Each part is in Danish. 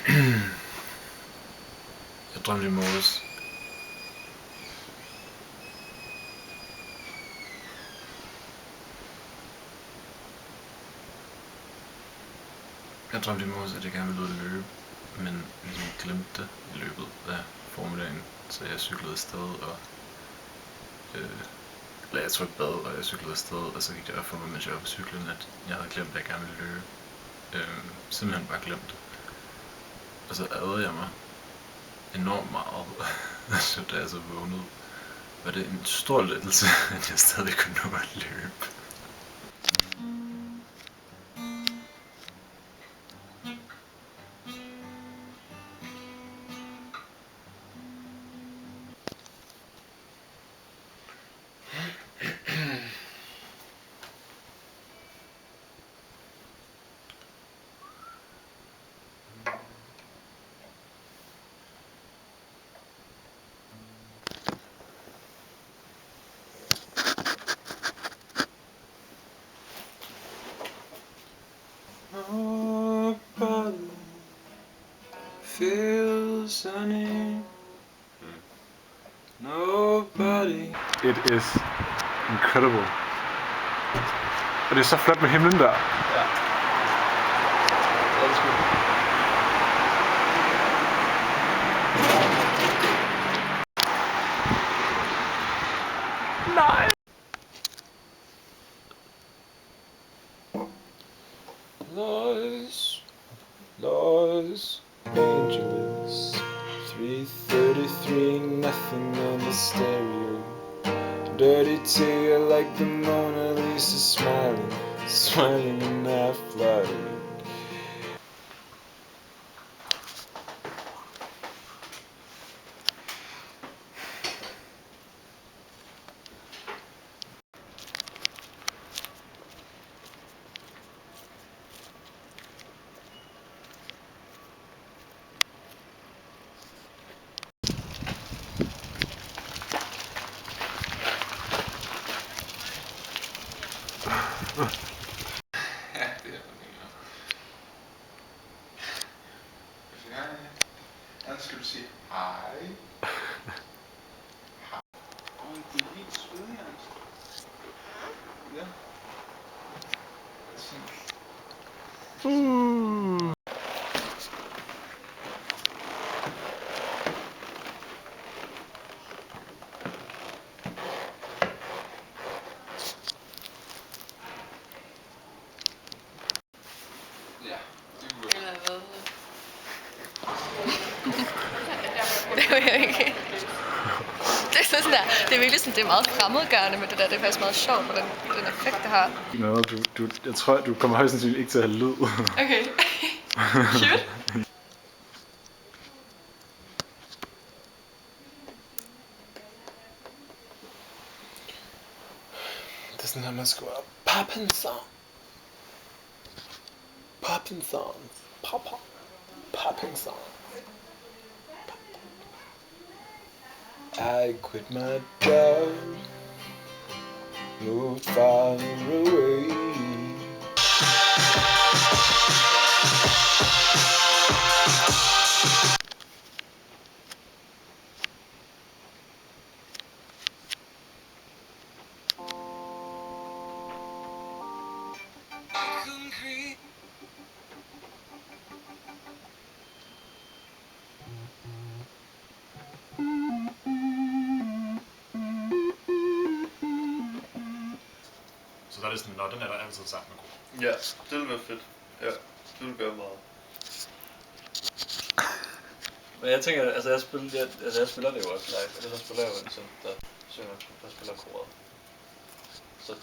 Jeg drømte i morges. Jeg drømte i morges, at jeg gerne ville ud og løbe, men ligesom glemte det i løbet af formiddagen, så jeg cyklede afsted og eller jeg tog et bad, og jeg cyklede afsted, og så gik det op for mig, mens jeg var på cyklen, at jeg havde glemt, at jeg gerne ville løbe. Simpelthen bare glemt det. Og så ærgede jeg mig enormt meget, så da jeg så vågnede, var det en stor lettelse, at jeg stadig kunne nå at løbe. Nobody feels sunny. Nobody. It is incredible. Og det er så flot med himlen der. Ja. Det er sgu. Nej. Los Angeles, 3:33, nothing on the stereo. Dirty tear like the Mona Lisa smiling and not fluttering. Ja, det er det. Skal du sige hej? Det er helt svedigt, altså. Ja. Det ved jeg ikke. Det er sådan der, det er virkelig sådan, det er meget fremmedgørende med det der. Det er faktisk meget sjovt, hvordan den effekt, det har. Nå, jeg tror, du kommer højst sandsynligt ikke til at have lyd. Okay. Cute. Det er sådan her, man skriver poppin' song. Poppin' songs. Popping songs. I quit my job, moved far away. Så der er det sådan, den er der altid sagt med god. Ja, det ville være fedt. Ja, det ville gøre meget. Men jeg tænker, altså jeg spiller det jo også live, eller så spiller jeg jo en sådan, der synger, der spiller koret. Så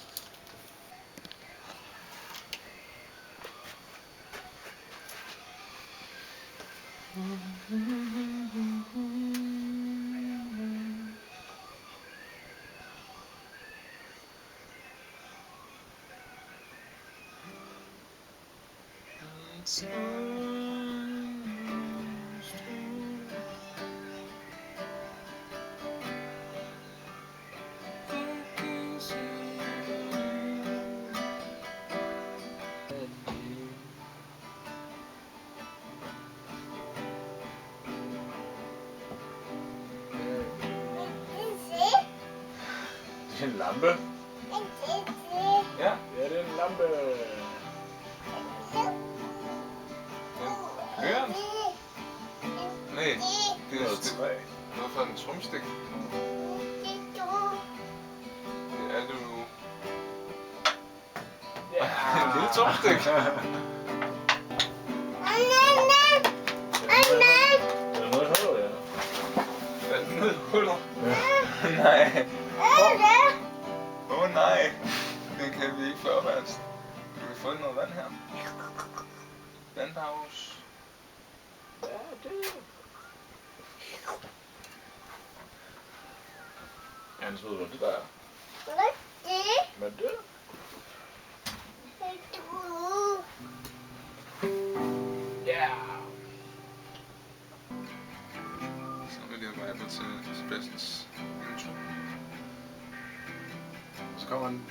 en lampe. Ja, det er en lampe. Høren? Nej, det er Noget træ. noget fra en trumstik. Det er det nu. En lille trumstik. Er der noget i hullet, eller? Er den nede i hullet? Nej. Åh nej. Den kan vi ikke få opvask. Kan vi få noget vand her? Vandpause. Hans ved, hvad det der er. Hvad er det? Så vil jeg bare til Sebastians intro. Så kommer den.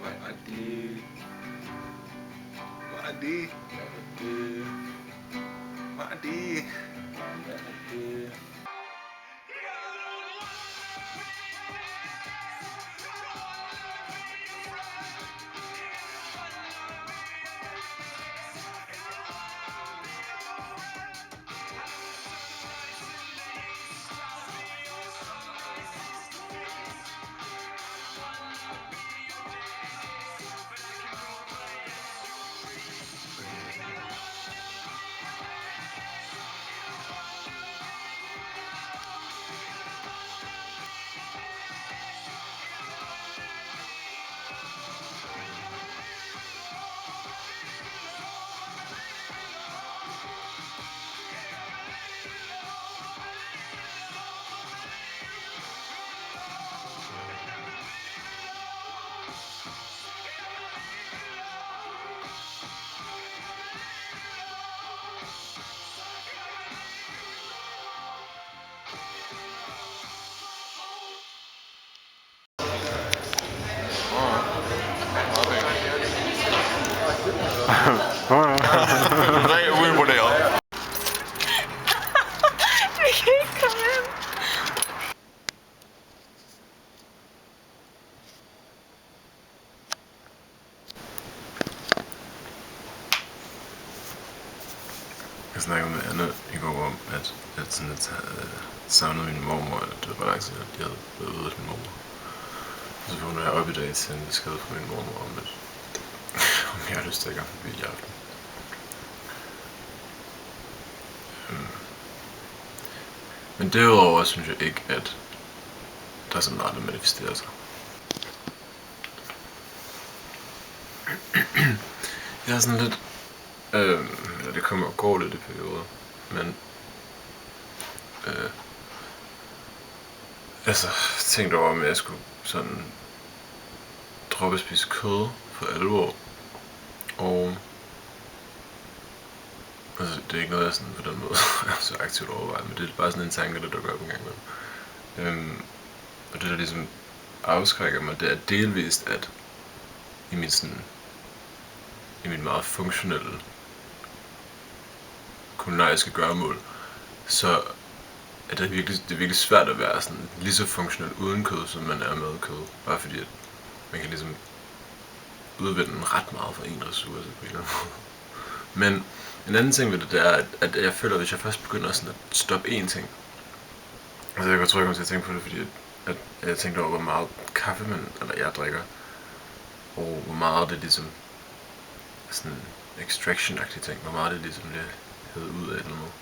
Hvad er det? Hvad er det? Hvad er det? Rigtig uimponeret. Vi kan ikke komme ind. Jeg snakkede med Anna i går om, at sådan at savnede min mormor, eller det var bare lang tid, at de havde været ude af min mormor. Så vågnede jeg op i dag til en besked fra min mormor om, at om jeg har lyst til at gå forbi i aften. Men derudover synes jeg ikke, at der er så meget, der manifesterer sig. Jeg er sådan lidt... eller det kommer og går lidt i perioder, men... altså, tænkte over, om jeg skulle sådan... droppe at spise kød for alvor. Og... altså, det er ikke noget, jeg sådan på den måde er så aktivt overvejet, men det er bare sådan en tanke, der dukker op en gang imellem. Og det, der ligesom afskrækker mig, det er delvist, at i min meget funktionelle kulinariske gøremål, så er det virkelig svært at være sådan lige så funktionel uden kød, som man er med kød. Bare fordi, at man kan ligesom udvinde ret meget fra en ressource på en eller anden måde. Men en anden ting ved det er, at jeg føler, at hvis jeg først begynder sådan at stoppe én ting, altså jeg tror, jeg kommer til at tænke på det, fordi at jeg tænkte over, hvor meget kaffe jeg drikker, og hvor meget det ligesom sådan extraction-agtige ting, hvor meget det ligesom bliver hævet ud af et eller andet.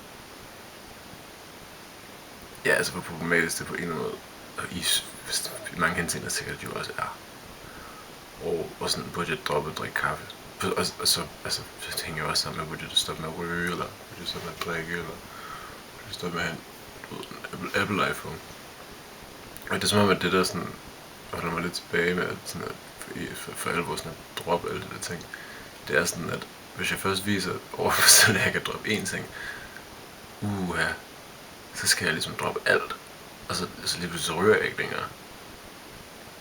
Ja, altså hvor problematisk det på en eller anden måde, og i mange henseender sikkert jo også er. Og sådan burde jeg droppe at drikke kaffe. Og så hænger jeg også sammen med, burde jeg stoppe med at ryge, eller burde jeg stoppe med at drikke, eller burde jeg stoppe med at have en Apple iPhone. Og det er som om, at det der sådan holder mig lidt tilbage med at, sådan at for alvor sådan at droppe alle de der ting. Det er sådan, at hvis jeg først viser overfor, at jeg kan droppe én ting, så skal jeg ligesom droppe alt. Og så lige pludselig ryger jeg ikke længere.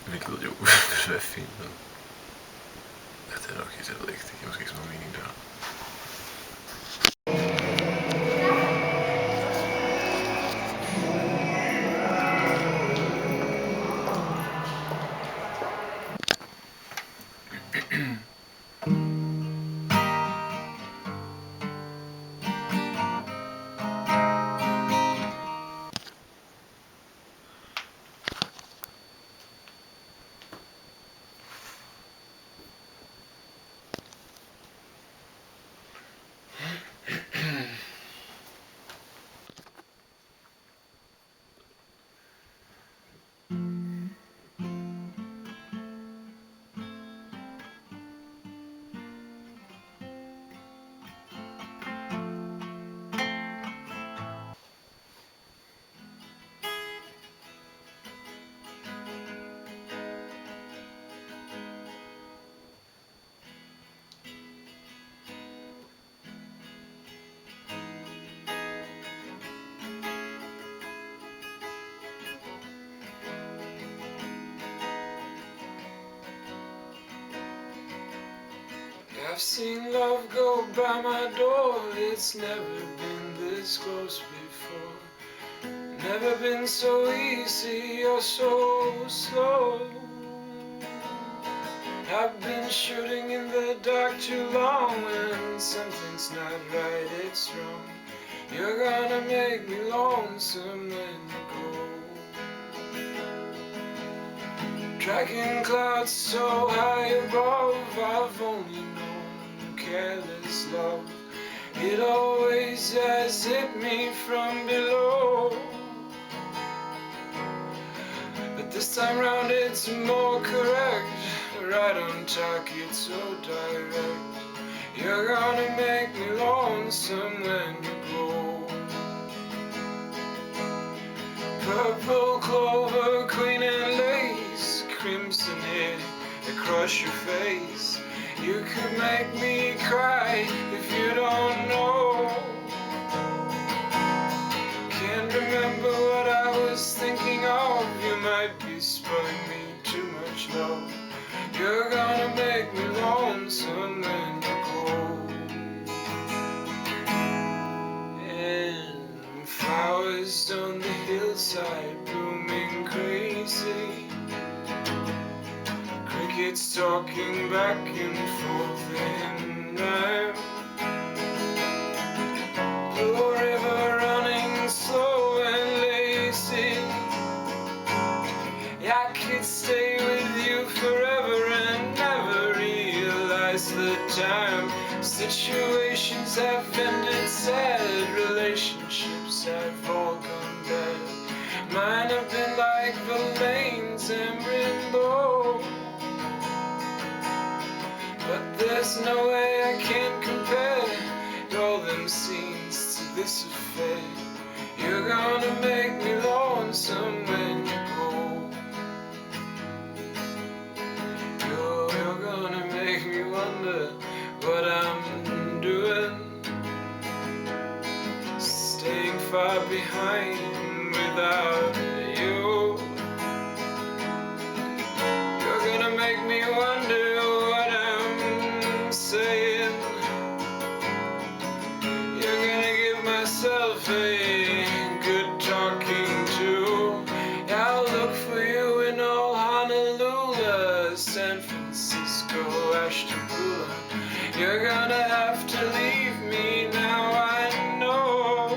Hvilket jo vil være fint, men... ja, det er nok ikke, jeg ved ikke, det giver måske ikke så meget mening der. I've seen love go by my door. It's never been this close before. Never been so easy or so slow. I've been shooting in the dark too long. When something's not right, it's wrong. You're gonna make me lonesome when you go. Tracking clouds so high above, I've only known careless love. It always has hit me from below. But this time round it's more correct. Right on target, so direct. You're gonna make me lonesome when you go. Purple clover, queen and lace, crimson hair across your face. You could make me cry if you don't know. Can't remember what I was thinking of. You might be spoiling me too much love. You're gonna make me lonesome when you go. And flowers on the hillside blooming crazy. Crickets talking back and forth in rhyme. Blue river running slow and lazy. I could stay with you forever and never realize the time. Situations have ended sad, relationships have all gone bad. Mine have been like the lanes and rainbow. But there's no way I can compare all them scenes to this affair. You're gonna make me lonesome when you go. You're gonna make me wonder what I'm doing, staying far behind without you. You're gonna make me wonder what I'm saying. You're gonna give myself a good talking to. I'll look for you in old Honolulu, San Francisco, Ashtabula. You're gonna have to leave me now, I know.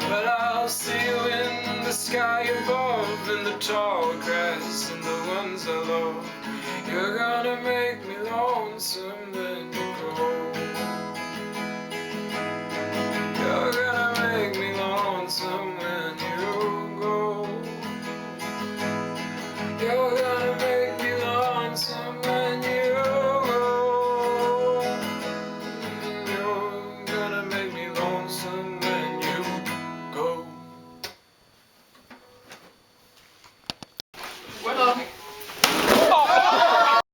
But I'll see you in the sky above, in the tall grass and the ones I love. You're gonna make me lonesome when